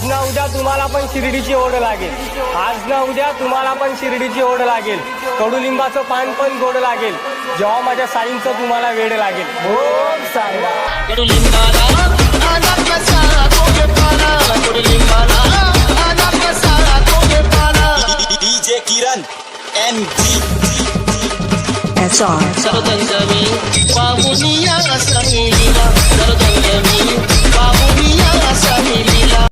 आज ना उद्या तुम्हाला पण शिर्डीची ओढ लागेल, आज ना उद्या तुम्हाला पण शिर्डीची ओढ लागेल. कडुलिंबाचं पान पण गोड लागेल जेव्हा माझ्या साईंचं तुम्हाला वेड लागेल. ओम साईराम. कडुलिंबाला आला कसा गोडपाला, कडुलिंबाला आला कसा गोडपाला. DJ Kiran MG SR. सरदंगमी पाहुनिया असा लीला, सरदंगमी पाहुनिया असा लीला.